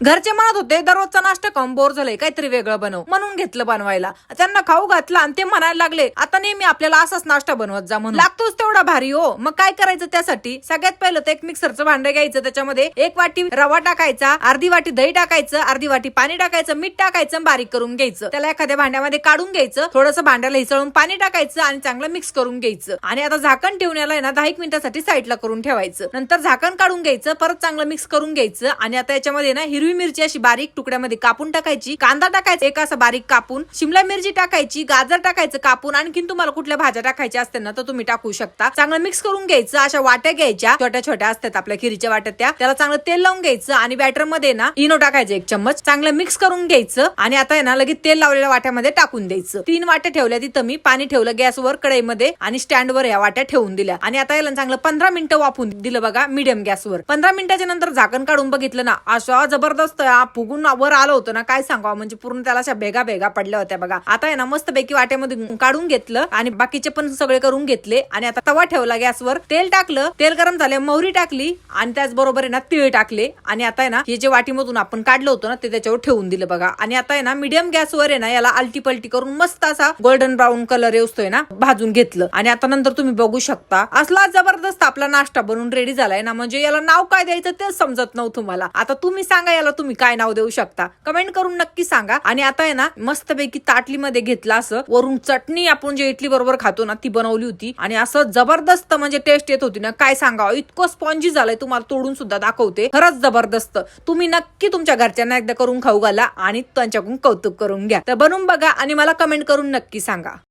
घरचे म्हणत होते दररोजचा नाश्ता खाऊन बोर झालंय, काहीतरी वेगळं बनव, म्हणून घेतलं बनवायला. त्यांना खाऊ घातलं आणि ते म्हणायला लागले आता नेहमी आपल्याला असाच नाश्ता बनवत जा म्हणून. लागतोच तेवढा भारी हो. मग काय करायचं त्यासाठी? सगळ्यात पहिलं तर एक मिक्सरचं भांडं घ्यायचं, त्याच्यामध्ये 1 वाटी रवा टाकायचा, अर्धी वाटी दही टाकायचं, अर्धी वाटी पाणी टाकायचं, मीठ टाकायचं, बारीक करून घ्यायचं. त्याला एखाद्या भांड्यामध्ये काढून घ्यायचं, थोडंसं भांड्याला हिसळून पाणी टाकायचं आणि चांगलं मिक्स करून घ्यायचं. आणि आता झाकण ठेवून याला ना 10 मिनिटासाठी साईडला करून ठेवायचं. नंतर झाकण काढून घ्यायचं, परत चांगलं मिक्स करून घ्यायचं. आणि आता याच्यामध्ये ना हिरवी मिरची अशी बारीक तुकड्यामध्ये कापून टाकायची, कांदा टाकायचा एक असा बारीक कापून, शिमला मिरची टाकायची, गाजर टाकायचं कापून, आणखीन तुम्हाला कुठल्या भाज्या टाकायच्या असतील ना तर तुम्ही टाकू शकता. चांगलं मिक्स करून घ्यायचं. अशा वाट्या घ्यायच्या, छोट्या छोट्या असतात आपल्या खिरीच्या वाट्या, त्याला चांगलं तेल लावून घ्यायचं आणि बॅटर मध्ये ना इनो टाकायचं 1 चम्मच, चांगलं मिक्स करून घ्यायचं. आणि आता आहे ना लगेच तेल लावलेल्या वाट्यामध्ये टाकून द्यायचं. 3 वाट्या ठेवल्या, तिथं मी पाणी ठेवलं गॅसवर कढईमध्ये आणि स्टँडवर या वाट्या ठेवून दिल्या. आणि आता याला चांगलं 15 मिनिटं वाफून दिलं बघा मीडियम गॅसवर. 15 मिनिटाच्या नंतर झाकण काढून बघितलं ना, अशा जबरदस्त फुगून वर आलं होतं ना, काय सांगावं, म्हणजे पूर्ण त्याला अशा भेगा भेगा पडल्या होत्या बघा. आता आहे ना मस्त पैकी वाट्यामध्ये काढून घेतलं आणि बाकीचे पण सगळे करून घेतले. आणि आता तवा ठेवला गॅसवर, तेल टाकलं, तेल गरम झाले, मोहरी टाकली आणि त्याचबरोबर आहे ना तीळ टाकले. आणि आता आहे ना हे जे वाटीमधून आपण काढलं होतं ना ते त्याच्यावर ठेवून दिलं बघा. आणि आता आहे ना मीडियम गॅसवर आहे ना याला आलटी पलटी करून मस्त असा गोल्डन ब्राऊन कलर येतोय ना भाजून घेतलं. आणि आता नंतर तुम्ही बघू शकता असला जबरदस्त आपला नाश्ता बनून रेडी झालाय ना. म्हणजे याला नाव काय द्यायचं तेच समजत नव्हतं मला. आता तुम्ही सांगा याला तुम्ही काय नाव देऊ शकता, कमेंट करून नक्की सांगा. आणि आता आहे ना मस्तपैकी ताटलीमध्ये घेतलं, असं वरून चटणी आपण जे इडली बरोबर खातो ना ती बनवली होती. आणि असं जबरदस्त म्हणजे टेस्ट येत होती ना, काय सांगावं, इतकं स्पॉन्जी झालंय, तुम्हाला तोडून सुद्धा दाखवते. खरंच जबरदस्त. तुम्ही नक्की तुमच्या घरच्यांना एकदा करून खाऊ घाला आणि त्यांच्याकडून कौतुक करून घ्या. तर बनवून बघा आणि मला कमेंट करून नक्की सांगा.